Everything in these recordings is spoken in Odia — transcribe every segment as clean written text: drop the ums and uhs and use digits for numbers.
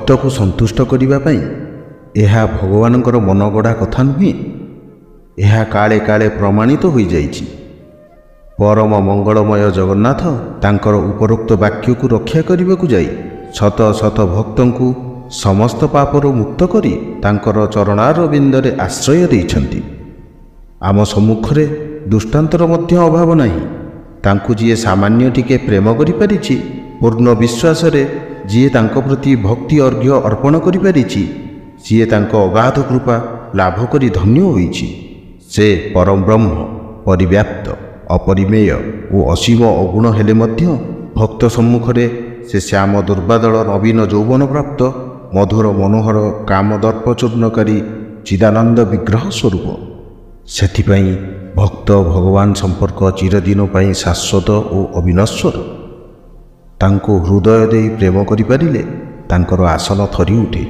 ଭକ୍ତକୁ ସନ୍ତୁଷ୍ଟ କରିବା ପାଇଁ ଏହା ଭଗବାନଙ୍କର ମନଗଢ଼ା କଥା ନୁହେଁ। ଏହା କାଳେ କାଳେ ପ୍ରମାଣିତ ହୋଇଯାଇଛି। ପରମ ମଙ୍ଗଳମୟ ଜଗନ୍ନାଥ ତାଙ୍କର ଉପରୋକ୍ତ ବାକ୍ୟକୁ ରକ୍ଷା କରିବାକୁ ଯାଇ ଶତ ଶତ ଭକ୍ତଙ୍କୁ ସମସ୍ତ ପାପରୁ ମୁକ୍ତ କରି ତାଙ୍କର ଚରଣାରବିନ୍ଦରେ ଆଶ୍ରୟ ଦେଇଛନ୍ତି। ଆମ ସମ୍ମୁଖରେ ଦୃଷ୍ଟାନ୍ତର ମଧ୍ୟ ଅଭାବ ନାହିଁ। ତାଙ୍କୁ ଯିଏ ସାମାନ୍ୟ ଟିକେ ପ୍ରେମ କରିପାରିଛି, ପୂର୍ଣ୍ଣ ବିଶ୍ୱାସରେ ଯିଏ ତାଙ୍କ ପ୍ରତି ଭକ୍ତି ଅର୍ଘ୍ୟ ଅର୍ପଣ କରିପାରିଛି, ସିଏ ତାଙ୍କ ଅଗାଧ କୃପା ଲାଭ କରି ଧନ୍ୟ ହୋଇଛି। ସେ ପରମ ବ୍ରହ୍ମ, ପରିବ୍ୟାପ୍ତ, ଅପରିମେୟ ଓ ଅସୀମ ଅଗୁଣ ହେଲେ ମଧ୍ୟ ଭକ୍ତ ସମ୍ମୁଖରେ ସେ ଶ୍ୟାମ ଦୁର୍ବାଦଳ ନବୀନ ଯୌବନ ପ୍ରାପ୍ତ ମଧୁର ମନୋହର କାମଦର୍ପଚୂର୍ଣ୍ଣକାରୀ ଚିଦାନନ୍ଦ ବିଗ୍ରହ ସ୍ୱରୂପ। ସେଥିପାଇଁ ଭକ୍ତ ଭଗବାନ ସମ୍ପର୍କ ଚିରଦିନ ପାଇଁ ଶାଶ୍ୱତ ଓ ଅବିନଶ୍ୱର। ତାଙ୍କୁ ହୃଦୟ ଦେଇ ପ୍ରେମ କରିପାରିଲେ ତାଙ୍କର ଆସନ ଥରି ଉଠେ।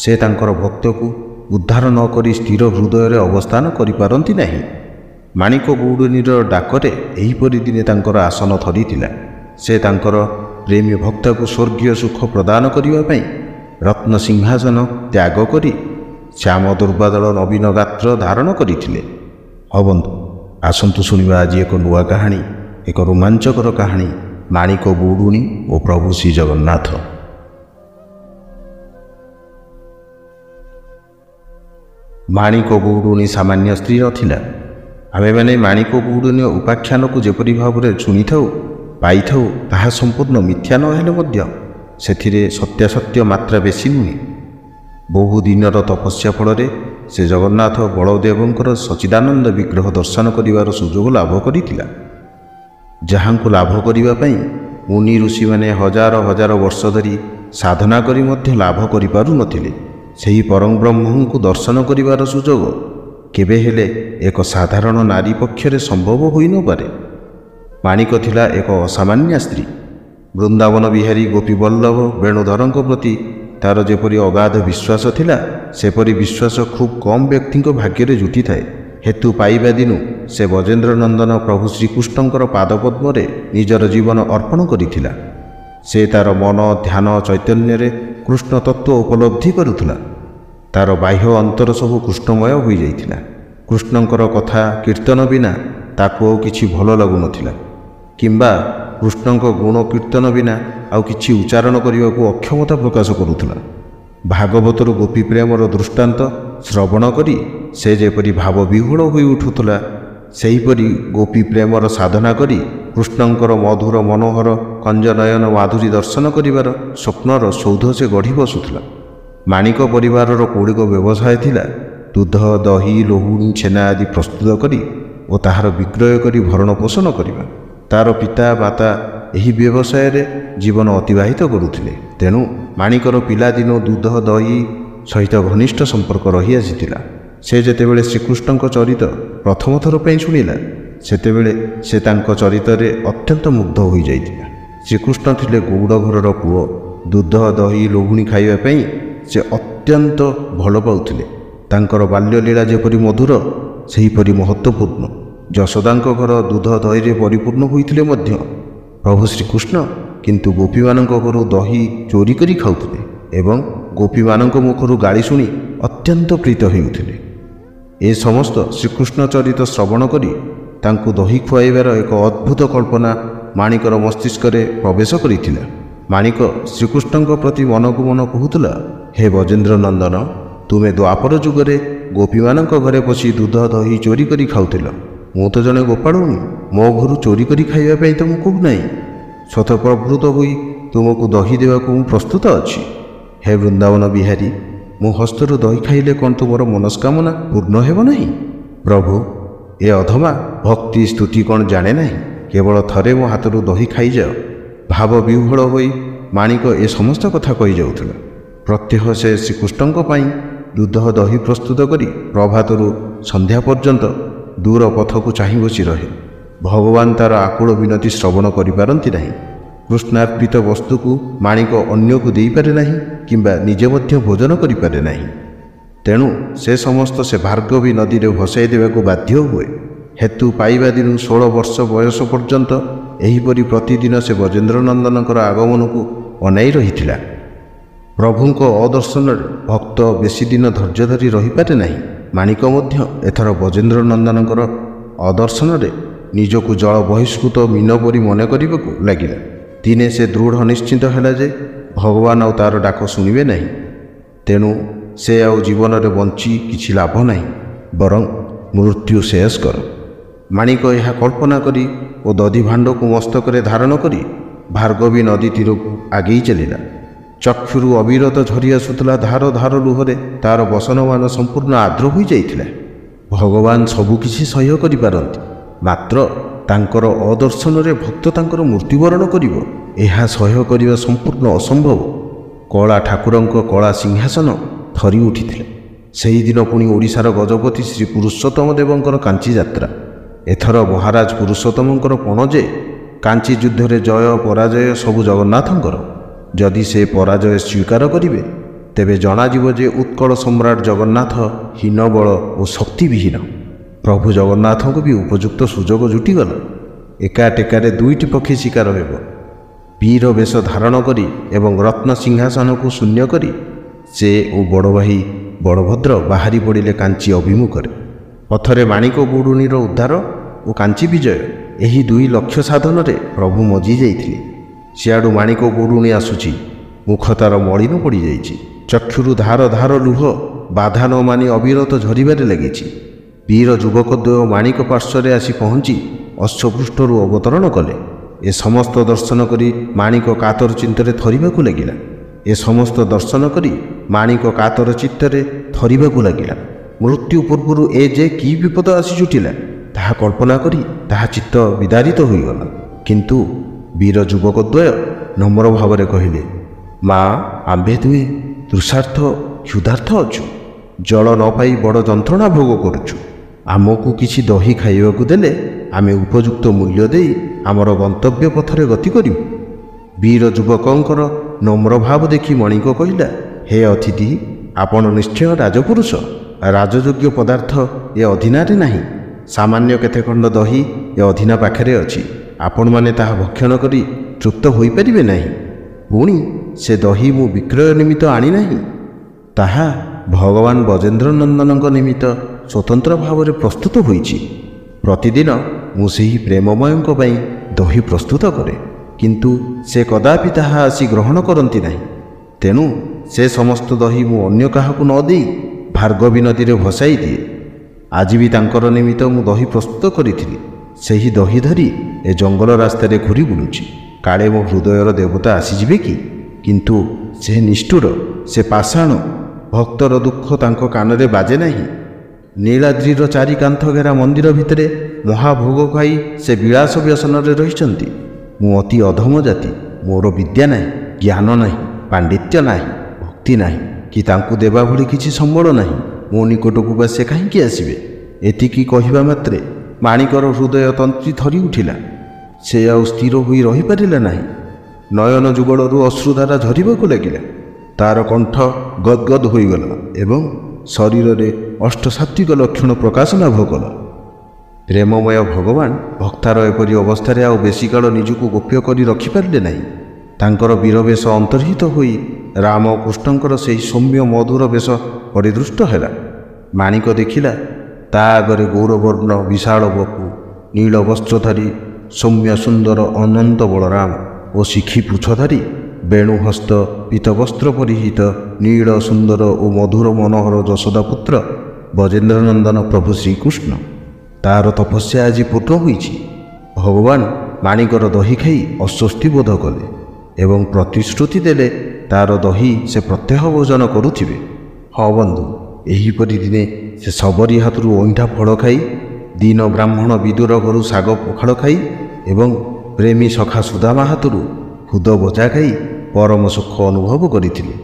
ସେ ତାଙ୍କର ଭକ୍ତକୁ ଉଦ୍ଧାର ନ କରି ସ୍ଥିର ହୃଦୟରେ ଅବସ୍ଥାନ କରିପାରନ୍ତି ନାହିଁ। ମାଣିକ ଗୌଡ଼ୁଣୀର ଡାକରେ ଏହିପରି ଦିନେ ତାଙ୍କର ଆସନ ଥରିଥିଲା। ସେ ତାଙ୍କର ପ୍ରେମୀ ଭକ୍ତକୁ ସ୍ୱର୍ଗୀୟ ସୁଖ ପ୍ରଦାନ କରିବା ପାଇଁ ରତ୍ନ ସିଂହାସନ ତ୍ୟାଗ କରି ଶ୍ୟାମ ଦୁର୍ବାଦଳ ନବୀନ ଗାତ୍ର ଧାରଣ କରିଥିଲେ। ହଁ ବନ୍ଧୁ, ଆସନ୍ତୁ ଶୁଣିବା ଆଜି ଏକ ନୂଆ କାହାଣୀ, ଏକ ରୋମାଞ୍ଚକର କାହାଣୀ, ମାଣିକ ଗୌଡ଼ୁଣୀ ଓ ପ୍ରଭୁ ଶ୍ରୀ ଜଗନ୍ନାଥ। ମାଣିକ ଗୌଡ଼ୁଣୀ ସାମାନ୍ୟ ସ୍ତ୍ରୀ ନଥିଲା। ଆମେମାନେ ମାଣିକ ଗୌଡ଼ୁଣୀ ଉପାଖ୍ୟାନକୁ ଯେପରି ଭାବରେ ଶୁଣିଥାଉ ପାଇଥାଉ, ତାହା ସମ୍ପୂର୍ଣ୍ଣ ମିଥ୍ୟା ନ ହେଲେ ମଧ୍ୟ ସେଥିରେ ସତ୍ୟାସତ୍ୟ ମାତ୍ରା ବେଶୀ ନୁହେଁ। ବହୁ ଦିନର ତପସ୍ୟା ଫଳରେ ସେ ଜଗନ୍ନାଥ ବଳଦେବଙ୍କର ସଚ୍ଚିଦାନନ୍ଦ ବିଗ୍ରହ ଦର୍ଶନ କରିବାର ସୁଯୋଗ ଲାଭ କରିଥିଲା। ଯାହାଙ୍କୁ ଲାଭ କରିବା ପାଇଁ ମୁନି ଋଷିମାନେ ହଜାର ହଜାର ବର୍ଷ ଧରି ସାଧନା କରି ମଧ୍ୟ ଲାଭ କରିପାରୁନଥିଲେ, ସେହି ପରମ ବ୍ରହ୍ମଙ୍କୁ ଦର୍ଶନ କରିବାର ସୁଯୋଗ କେବେ ହେଲେ ଏକ ସାଧାରଣ ନାରୀ ପକ୍ଷରେ ସମ୍ଭବ ହୋଇନପାରେ। ମାଣିକ ଥିଲା ଏକ ଅସାମାନ୍ୟା ସ୍ତ୍ରୀ। ବୃନ୍ଦାବନ ବିହାରୀ ଗୋପୀବଲ୍ଲଭ ବେଣୁଧରଙ୍କ ପ୍ରତି ତାର ଯେପରି ଅଗାଧ ବିଶ୍ୱାସ ଥିଲା, ସେପରି ବିଶ୍ୱାସ ଖୁବ୍ କମ୍ ବ୍ୟକ୍ତିଙ୍କ ଭାଗ୍ୟରେ ଜୁଟିଥାଏ। ହେତୁ ପାଇବା ଦିନୁ ସେ ବ୍ରଜେନ୍ଦ୍ର ନନ୍ଦନ ପ୍ରଭୁ ଶ୍ରୀକୃଷ୍ଣଙ୍କର ପାଦପଦ୍ମରେ ନିଜର ଜୀବନ ଅର୍ପଣ କରିଥିଲା। ସେ ତାର ମନ ଧ୍ୟାନ ଚୈତନ୍ୟରେ କୃଷ୍ଣ ତତ୍ତ୍ୱ ଉପଲବ୍ଧି କରୁଥିଲା। ତାର ବାହ୍ୟ ଅନ୍ତର ସବୁ କୃଷ୍ଣମୟ ହୋଇଯାଇଥିଲା। କୃଷ୍ଣଙ୍କର କଥା କୀର୍ତ୍ତନ ବିନା ତାକୁ ଆଉ କିଛି ଭଲ ଲାଗୁନଥିଲା, କିମ୍ବା କୃଷ୍ଣଙ୍କ ଗୁଣ କୀର୍ତ୍ତନ ବିନା ଆଉ କିଛି ଉଚ୍ଚାରଣ କରିବାକୁ ଅକ୍ଷମତା ପ୍ରକାଶ କରୁଥିଲା। ଭାଗବତରୁ ଗୋପୀ ପ୍ରେମର ଦୃଷ୍ଟାନ୍ତ ଶ୍ରବଣ କରି ସେ ଯେପରି ଭାବ ବିହ୍ୱଳ ହୋଇ ଉଠୁଥିଲା, ସେହିପରି ଗୋପୀ ପ୍ରେମର ସାଧନା କରି କୃଷ୍ଣଙ୍କର ମଧୁର ମନୋହର କଞ୍ଜନୟନ ମାଧୁରୀ ଦର୍ଶନ କରିବାର ସ୍ୱପ୍ନର ସୌଧ ସେ ଗଢ଼ି ବସୁଥିଲା। ମାଣିକ ପରିବାରର କୌଳିକ ବ୍ୟବସାୟ ଥିଲା ଦୁଧ, ଦହି, ଲହୁଣୀ, ଛେନା ଆଦି ପ୍ରସ୍ତୁତ କରି ଓ ତାହାର ବିକ୍ରୟ କରି ଭରଣ ପୋଷଣ କରିବା। ତାର ପିତା ମାତା ଏହି ବ୍ୟବସାୟରେ ଜୀବନ ଅତିବାହିତ କରୁଥିଲେ। ତେଣୁ ମାଣିକର ପିଲାଦିନ ଦୁଧ ଦହି ସହିତ ଘନିଷ୍ଠ ସମ୍ପର୍କ ରହିଆସିଥିଲା। ସେ ଯେତେବେଳେ ଶ୍ରୀକୃଷ୍ଣଙ୍କ ଚରିତ ପ୍ରଥମ ଥର ପାଇଁ ଶୁଣିଲା, ସେତେବେଳେ ସେ ତାଙ୍କ ଚରିତରେ ଅତ୍ୟନ୍ତ ମୁଗ୍ଧ ହୋଇଯାଇଥିଲା। ଶ୍ରୀକୃଷ୍ଣ ଥିଲେ ଗୌଡ଼ ଘରର ପୁଅ। ଦୁଧ ଦହି ଲହୁଣୀ ଖାଇବା ପାଇଁ ସେ ଅତ୍ୟନ୍ତ ଭଲ ପାଉଥିଲେ। ତାଙ୍କର ବାଲ୍ୟଲୀଳା ଯେପରି ମଧୁର, ସେହିପରି ମହତ୍ତ୍ୱପୂର୍ଣ୍ଣ। ଯଶୋଦାଙ୍କ ଘର ଦୁଧ ଦହିରେ ପରିପୂର୍ଣ୍ଣ ହୋଇଥିଲେ ମଧ୍ୟ ପ୍ରଭୁ ଶ୍ରୀକୃଷ୍ଣ କିନ୍ତୁ ଗୋପୀମାନଙ୍କ ଘରୁ ଦହି ଚୋରି କରି ଖାଉଥିଲେ ଏବଂ ଗୋପୀମାନଙ୍କ ମୁଖରୁ ଗାଳି ଶୁଣି ଅତ୍ୟନ୍ତ ପ୍ରୀତ ହେଉଥିଲେ। ଏ ସମସ୍ତ ଶ୍ରୀକୃଷ୍ଣ ଚରିତ ଶ୍ରବଣ କରି ତାଙ୍କୁ ଦହି ଖୁଆଇବାର ଏକ ଅଦ୍ଭୁତ କଳ୍ପନା ମାଣିକର ମସ୍ତିଷ୍କରେ ପ୍ରବେଶ କରିଥିଲା। ମାଣିକ ଶ୍ରୀକୃଷ୍ଣଙ୍କ ପ୍ରତି ମନକୁ ମନ କହୁଥିଲା, ହେ ବ୍ରଜେନ୍ଦ୍ର ନନ୍ଦନ, ତୁମେ ଦ୍ୱାପର ଯୁଗରେ ଗୋପୀମାନଙ୍କ ଘରେ ପଶି ଦୁଧ ଦହି ଚୋରି କରି ଖାଉଥିଲ। ମୁଁ ତ ଜଣେ ଗୋପାଳୁଣୀ, ମୋ ଘରୁ ଚୋରି କରି ଖାଇବା ପାଇଁ ତ ମୁଁ କହୁନାହିଁ। ସ୍ୱତଃପ୍ରବୃତ୍ତ ହୋଇ ତୁମକୁ ଦହି ଦେବାକୁ ମୁଁ ପ୍ରସ୍ତୁତ ଅଛି। ହେ ବୃନ୍ଦାବନ ବିହାରୀ, ମୋ ହସ୍ତରୁ ଦହି ଖାଇଲେ କ'ଣ ତୁମର ମନସ୍କାମନା ପୂର୍ଣ୍ଣ ହେବ ନାହିଁ? ପ୍ରଭୁ, ଏ ଅଧମା ଭକ୍ତି ସ୍ତୁତି କ'ଣ ଜାଣେ ନାହିଁ? କେବଳ ଥରେ ମୋ ହାତରୁ ଦହି ଖାଇଯାଅ। ଭାବ ବିହ୍ୱଳ ହୋଇ ମାଣିକ ଏ ସମସ୍ତ କଥା କହିଯାଉଥିଲା। ପ୍ରତ୍ୟହ ସେ ଶ୍ରୀକୃଷ୍ଣଙ୍କ ପାଇଁ ଦୁଧ ଦହି ପ୍ରସ୍ତୁତ କରି ପ୍ରଭାତରୁ ସନ୍ଧ୍ୟା ପର୍ଯ୍ୟନ୍ତ ଦୂର ପଥକୁ ଚାହିଁ ବସି ରହେ। ଭଗବାନ ତାର ଆକୁଳ ବିନତି ଶ୍ରବଣ କରିପାରନ୍ତି ନାହିଁ। କୃଷ୍ଣାର୍ପିତ ବସ୍ତୁକୁ ମାଣିକ ଅନ୍ୟକୁ ଦେଇପାରେ ନାହିଁ କିମ୍ବା ନିଜେ ମଧ୍ୟ ଭୋଜନ କରିପାରେ ନାହିଁ। ତେଣୁ ସେ ସମସ୍ତ ସେ ଭାର୍ଗବୀ ନଦୀରେ ଭସାଇ ଦେବାକୁ ବାଧ୍ୟ ହୁଏ। ହେତୁ ପାଇବା ଦିନୁ 16 ବର୍ଷ ବୟସ ପର୍ଯ୍ୟନ୍ତ ଏହିପରି ପ୍ରତିଦିନ ସେ ବ୍ରଜେନ୍ଦ୍ର ନନ୍ଦନଙ୍କର ଆଗମନକୁ ଅନାଇ ରହିଥିଲା। ପ୍ରଭୁଙ୍କ ଅଦର୍ଶନରେ ଭକ୍ତ ବେଶୀ ଦିନ ଧୈର୍ଯ୍ୟ ଧରି ରହିପାରେ ନାହିଁ। ମାଣିକ ମଧ୍ୟ ଏଥର ବ୍ରଜେନ୍ଦ୍ର ନନ୍ଦନଙ୍କର ଅଦର୍ଶନରେ ନିଜକୁ ଜଳ ବହିଷ୍କୃତ ମୀନ ପରି ମନେ କରିବାକୁ ଲାଗିଲା। ଦିନେ ସେ ଦୃଢ଼ ନିଶ୍ଚିନ୍ତ ହେଲା ଯେ ଭଗବାନ ଆଉ ତା'ର ଡାକ ଶୁଣିବେ ନାହିଁ। ତେଣୁ ସେ ଆଉ ଜୀବନରେ ବଞ୍ଚି କିଛି ଲାଭ ନାହିଁ, ବରଂ ମୃତ୍ୟୁ ଶ୍ରେୟସ୍କର। ମାଣିକ ଏହା କଳ୍ପନା କରି ଓ ଦଧି ଭାଣ୍ଡକୁ ମସ୍ତକରେ ଧାରଣ କରି ଭାର୍ଗବୀ ନଦୀ ତୀରକୁ ଆଗେଇ ଚାଲିଲା। ଚକ୍ଷୁରୁ ଅବିରତ ଝରି ଆସୁଥିଲା ଧାର ଧାର ଲୁହରେ ତା'ର ବସନମାନ ସମ୍ପୂର୍ଣ୍ଣ ଆର୍ଦ୍ର ହୋଇଯାଇଥିଲା। ଭଗବାନ ସବୁକିଛି ସହ୍ୟ କରିପାରନ୍ତି, ମାତ୍ର ତାଙ୍କର ଅଦର୍ଶନରେ ଭକ୍ତ ତାଙ୍କର ମୃତ୍ୟୁବରଣ କରିବ, ଏହା ସହ୍ୟ କରିବା ସମ୍ପୂର୍ଣ୍ଣ ଅସମ୍ଭବ। କଳା ଠାକୁରଙ୍କ କଳା ସିଂହାସନ ଥରି ଉଠିଥିଲା। ସେହିଦିନ ପୁଣି ଓଡ଼ିଶାର ଗଜପତି ଶ୍ରୀ ପୁରୁଷୋତ୍ତମ ଦେବଙ୍କର କାଞ୍ଚି ଯାତ୍ରା। ଏଥର ମହାରାଜ ପୁରୁଷୋତ୍ତମଙ୍କର ପଣ ଯେ କାଞ୍ଚି ଯୁଦ୍ଧରେ ଜୟ ପରାଜୟ ସବୁ ଜଗନ୍ନାଥଙ୍କର। ଯଦି ସେ ପରାଜୟ ସ୍ୱୀକାର କରିବେ, ତେବେ ଜଣାଯିବ ଯେ ଉତ୍କଳ ସମ୍ରାଟ ଜଗନ୍ନାଥ ହୀନବଳ ଓ ଶକ୍ତିବିହୀନ। ପ୍ରଭୁ ଜଗନ୍ନାଥଙ୍କୁ ବି ଉପଯୁକ୍ତ ସୁଯୋଗ ଜୁଟିଗଲା। ଏକା ଟେକାରେ ଦୁଇଟି ପକ୍ଷୀ ଶିକାର ହେବ। ବୀର ବେଶ ଧାରଣ କରି ଏବଂ ରତ୍ନ ସିଂହାସନକୁ ଶୂନ୍ୟ କରି ସେ ଓ ବଡ଼ ଭାଇ ବଳଭଦ୍ର ବାହାରି ପଡ଼ିଲେ କାଞ୍ଚି ଅଭିମୁଖରେ। ପଥରେ ମାଣିକ ଗୌଡ଼ୁଣୀର ଉଦ୍ଧାର ଓ କାଞ୍ଚି ବିଜୟ, ଏହି ଦୁଇ ଲକ୍ଷ୍ୟ ସାଧନରେ ପ୍ରଭୁ ମଜି ଯାଇଥିଲେ। ସିଆଡ଼ୁ ମାଣିକ ଗୌଡ଼ୁଣୀ ଆସୁଛି, ମୁଖ ତାର ମଳିନ ପଡ଼ିଯାଇଛି। ଚକ୍ଷୁରୁ ଧାର ଧାର ଲୁହ ବାଧା ନ ମାନି ଅବିରତ ଝରିବାରେ ଲାଗିଛି। ବୀର ଯୁବକଦ୍ୱୟ ମାଣିକ ପାର୍ଶ୍ୱରେ ଆସି ପହଞ୍ଚି ଅଶ୍ୱପୃଷ୍ଠରୁ ଅବତରଣ କଲେ। ଏ ସମସ୍ତ ଦର୍ଶନ କରି ମାଣିକ କାତର ଚିତ୍ତରେ ଥରିବାକୁ ଲାଗିଲା। ମୃତ୍ୟୁ ପୂର୍ବରୁ ଏ ଯେ କି ବିପଦ ଆସି ଜୁଟିଲା, ତାହା କଳ୍ପନା କରି ତାହା ଚିତ୍ତ ବିଦାରିତ ହୋଇଗଲା। କିନ୍ତୁ ବୀର ଯୁବକଦ୍ୱୟ ନମ୍ର ଭାବରେ କହିଲେ, ମା, ଆମ୍ଭେ ଦୁହେଁ ତୃଷାର୍ଥ କ୍ଷୁଧାର୍ଥ ଅଛୁ। ଜଳ ନ ପାଇ ବଡ଼ ଯନ୍ତ୍ରଣା ଭୋଗ କରୁଛୁ। ଆମକୁ କିଛି ଦହି ଖାଇବାକୁ ଦେଲେ ଆମେ ଉପଯୁକ୍ତ ମୂଲ୍ୟ ଦେଇ ଆମର ଗନ୍ତବ୍ୟ ପଥରେ ଗତି କରିବୁ। ବୀର ଯୁବକଙ୍କର ନମ୍ର ଭାବ ଦେଖି ମଣିକ କହିଲା, ହେ ଅତିଥି, ଆପଣ ନିଶ୍ଚୟ ରାଜପୁରୁଷ। ରାଜଯୋଗ୍ୟ ପଦାର୍ଥ ଏ ଅଧୀନାରେ ନାହିଁ। ସାମାନ୍ୟ କେତେ ଖଣ୍ଡ ଦହି ଏ ଅଧୀନା ପାଖରେ ଅଛି। ଆପଣମାନେ ତାହା ଭକ୍ଷଣ କରି ତୃପ୍ତ ହୋଇପାରିବେ ନାହିଁ। ପୁଣି ସେ ଦହି ମୁଁ ବିକ୍ରୟ ନିମିତ୍ତ ଆଣି ନାହିଁ, ତାହା ଭଗବାନ ବ୍ରଜେନ୍ଦ୍ର ନନ୍ଦନଙ୍କ ନିମିତ୍ତ ସ୍ୱତନ୍ତ୍ର ଭାବରେ ପ୍ରସ୍ତୁତ ହୋଇଛି। ପ୍ରତିଦିନ ମୁଁ ସେହି ପ୍ରେମମୟଙ୍କ ପାଇଁ ଦହି ପ୍ରସ୍ତୁତ କରେ, କିନ୍ତୁ ସେ କଦାପି ତାହା ଆସି ଗ୍ରହଣ କରନ୍ତି ନାହିଁ। ତେଣୁ ସେ ସମସ୍ତ ଦହି ମୁଁ ଅନ୍ୟ କାହାକୁ ନ ଦେଇ ଭାର୍ଗବୀ ନଦୀରେ ଭସାଇ ଦିଏ। ଆଜି ବି ତାଙ୍କର ନିମିତ୍ତ ମୁଁ ଦହି ପ୍ରସ୍ତୁତ କରିଥିଲି। ସେହି ଦହି ଧରି ଏ ଜଙ୍ଗଲ ରାସ୍ତାରେ ଘୁରି ବୁଲୁଛି। କାଳେ ମୋ ହୃଦୟର ଦେବତା ଆସିଯିବେ କି? କିନ୍ତୁ ସେ ନିଷ୍ଠୁର, ସେ ପାଷାଣ। ଭକ୍ତର ଦୁଃଖ ତାଙ୍କ କାନରେ ବାଜେ ନାହିଁ। ନୀଳାଦ୍ରିର ଚାରି କାନ୍ଥ ଘେରା ମନ୍ଦିର ଭିତରେ ମହାଭୋଗ ଖାଇ ସେ ବିଳାସ ବ୍ୟସନରେ ରହିଛନ୍ତି। ମୁଁ ଅତି ଅଧମ ଜାତି। ମୋର ବିଦ୍ୟା ନାହିଁ, ଜ୍ଞାନ ନାହିଁ, ପାଣ୍ଡିତ୍ୟ ନାହିଁ, ଭକ୍ତି ନାହିଁ, କି ତାଙ୍କୁ ଦେବା ଭଳି କିଛି ସମ୍ବଳ ନାହିଁ। ମୋ ନିକଟକୁ ବା ସେ କାହିଁକି ଆସିବେ? ଏତିକି କହିବା ମାତ୍ରେ ମାଣିକର ହୃଦୟ ତନ୍ତ୍ରୀ ଥରି ଉଠିଲା। ସେ ଆଉ ସ୍ଥିର ହୋଇ ରହିପାରିଲା ନାହିଁ। ନୟନ ଯୁଗଳରୁ ଅଶ୍ରୁଧାରା ଝରିବାକୁ ଲାଗିଲା। ତାର କଣ୍ଠ ଗଦଗଦ ହୋଇଗଲା ଏବଂ ଶରୀରରେ ଅଷ୍ଟସାତ୍ତ୍ୱିକ ଲକ୍ଷଣ ପ୍ରକାଶ ଲାଭ କଲା। ପ୍ରେମମୟ ଭଗବାନ ଭକ୍ତାର ଏପରି ଅବସ୍ଥାରେ ଆଉ ବେଶୀ କାଳ ନିଜକୁ ଗୋପ୍ୟ କରି ରଖିପାରିଲେ ନାହିଁ। ତାଙ୍କର ବୀରବେଶ ଅନ୍ତର୍ହିତ ହୋଇ ରାମକୃଷ୍ଣଙ୍କର ସେହି ସୌମ୍ୟ ମଧୁର ବେଶ ପରିଦୃଷ୍ଟ ହେଲା। ମାଣିକ ଦେଖିଲା, ତା ଆଗରେ ଗୌରବର୍ଣ୍ଣ ବିଶାଳ ବପୁ, ନୀଳ ବସ୍ତ୍ରଧାରୀ ସୌମ୍ୟ ସୁନ୍ଦର ଅନନ୍ତ ବଳରାମ ଓ ଶିଖି ପୁଚ୍ଛଧାରୀ ବେଣୁହସ୍ତ ପୀତବସ୍ତ୍ର ପରିହିତ ନୀଳ ସୁନ୍ଦର ଓ ମଧୁର ମନୋହର ଯଶୋଦାପୁତ୍ର ବ୍ରଜେନ୍ଦ୍ରନନ୍ଦନ ପ୍ରଭୁ ଶ୍ରୀକୃଷ୍ଣ। ତାର ତପସ୍ୟା ଆଜି ପୂର୍ଣ୍ଣ ହୋଇଛି। ଭଗବାନ ମାଣିକର ଦହି ଖାଇ ଅସ୍ୱସ୍ତି ବୋଧ କଲେ ଏବଂ ପ୍ରତିଶ୍ରୁତି ଦେଲେ ତାର ଦହି ସେ ପ୍ରତ୍ୟହ ଭୋଜନ କରୁଥିବେ। ହଁ ବନ୍ଧୁ, ଏହିପରି ଦିନେ ସେ ଶବରୀ ହାତରୁ ଅଇଁଠା ଫଳ ଖାଇ, ଦୀନ ବ୍ରାହ୍ମଣ ବିଦୁର ଘରୁ ଶାଗ ପଖାଳ ଖାଇ ଏବଂ ପ୍ରେମୀ ସଖା ସୁଦାମା ହାତରୁ ଖୁଦ ବଜା ଖାଇ ପରମ ସୁଖ ଅନୁଭବ କରିଥିଲେ।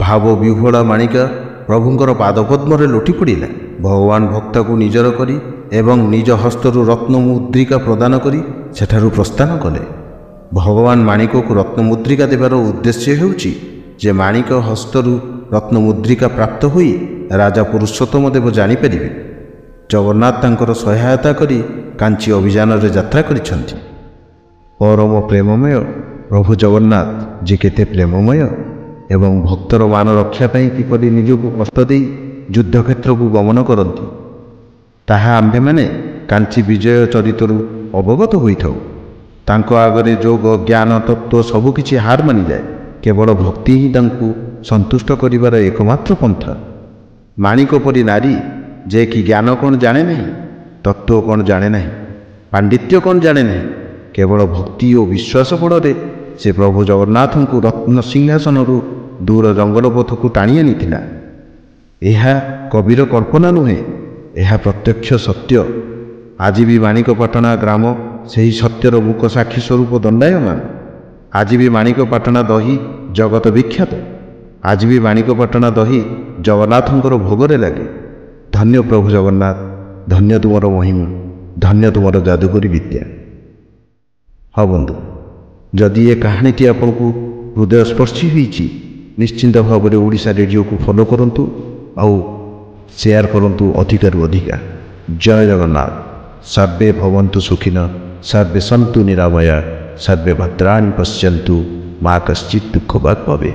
ଭାବ ବିହ୍ୱଳା ମାଣିକା ପ୍ରଭୁଙ୍କର ପାଦପଦ୍ମରେ ଲୋଟି ପଡ଼ିଲା। ଭଗବାନ ଭକ୍ତକୁ ନିଜର କରି ଏବଂ ନିଜ ହସ୍ତରୁ ରତ୍ନମୁଦ୍ରିକା ପ୍ରଦାନ କରି ସେଠାରୁ ପ୍ରସ୍ଥାନ କଲେ। ଭଗବାନ ମାଣିକକୁ ରତ୍ନମୁଦ୍ରିକା ଦେବାର ଉଦ୍ଦେଶ୍ୟ ହେଉଛି ଯେ ମାଣିକ ହସ୍ତରୁ ରତ୍ନମୁଦ୍ରିକା ପ୍ରାପ୍ତ ହୋଇ ରାଜା ପୁରୁଷୋତ୍ତମ ଦେବ ଜାଣିପାରିବେ ଜଗନ୍ନାଥ ତାଙ୍କର ସହାୟତା କରି କାଞ୍ଚି ଅଭିଯାନରେ ଯାତ୍ରା କରିଛନ୍ତି। ପରମ ପ୍ରେମମୟ ପ୍ରଭୁ ଜଗନ୍ନାଥ ଯେ କେତେ ପ୍ରେମମୟ, ଏବଂ ଭକ୍ତର ମାନ ରକ୍ଷା ପାଇଁ କିପରି ନିଜକୁ କଷ୍ଟ ଦେଇ ଯୁଦ୍ଧକ୍ଷେତ୍ରକୁ ଗମନ କରନ୍ତି, ତାହା ଆମ୍ଭେମାନେ କାଞ୍ଚି ବିଜୟ ଚରିତରୁ ଅବଗତ ହୋଇଥାଉ। ତାଙ୍କ ଆଗରେ ଯୋଗ ଜ୍ଞାନ ତତ୍ତ୍ୱ ସବୁକିଛି ହାର ମାନିଯାଏ। କେବଳ ଭକ୍ତି ହିଁ ତାଙ୍କୁ ସନ୍ତୁଷ୍ଟ କରିବାର ଏକମାତ୍ର ପନ୍ଥା। ମାଣିକ ପରି ନାରୀ ଯେ କି ଜ୍ଞାନ କ'ଣ ଜାଣେ ନାହିଁ, ତତ୍ତ୍ୱ କ'ଣ ଜାଣେ ନାହିଁ, ପାଣ୍ଡିତ୍ୟ କ'ଣ ଜାଣେ ନାହିଁ, କେବଳ ଭକ୍ତି ଓ ବିଶ୍ୱାସ ବଳରେ ସେ ପ୍ରଭୁ ଜଗନ୍ନାଥଙ୍କୁ ରତ୍ନ ସିଂହାସନରୁ ଦୂର ଜଙ୍ଗଲ ପଥକୁ ଟାଣି ଆଣିଥିଲା। ଏହା କବିର କଳ୍ପନା ନୁହେଁ, ଏହା ପ୍ରତ୍ୟକ୍ଷ ସତ୍ୟ। ଆଜି ବି ମାଣିକପାଟଣା ଗ୍ରାମ ସେହି ସତ୍ୟର ମୂକ ସାକ୍ଷୀ ସ୍ୱରୂପ ଦଣ୍ଡାୟମାନ। ଆଜି ବି ମାଣିକପାଟଣା ଦହି ଜଗତ ବିଖ୍ୟାତ। ଆଜି ବି ମାଣିକପାଟଣା ଦହି ଜଗନ୍ନାଥଙ୍କର ଭୋଗରେ ଲାଗେ। ଧନ୍ୟ ପ୍ରଭୁ ଜଗନ୍ନାଥ, ଧନ୍ୟ ତୁମର ମହିମା, ଧନ୍ୟ ତୁମର ଯାଦୁକରୀ ବିଦ୍ୟା। ହଁ ବନ୍ଧୁ, ଯଦି ଏ କାହାଣୀଟି ଆପଣଙ୍କୁ ହୃଦୟସ୍ପର୍ଶୀ ହୋଇଛି, ନିଶ୍ଚିନ୍ତ ଭାବରେ ଓଡ଼ିଶା ରେଡ଼ିଓକୁ ଫଲୋ କରନ୍ତୁ ଆଉ ସେୟାର କରନ୍ତୁ ଅଧିକରୁ ଅଧିକା। ଜୟ ଜଗନ୍ନାଥ। ସର୍ବେ ଭବନ୍ତୁ ସୁଖିନ, ସର୍ବେ ସନ୍ତୁ ନିରାମୟା, ସର୍ବେ ଭଦ୍ରାଣୀ ପଶ୍ୟନ୍ତୁ, ମା କଶ୍ଚିତ୍ ଦୁଃଖ ଭାଗ ଭବେ।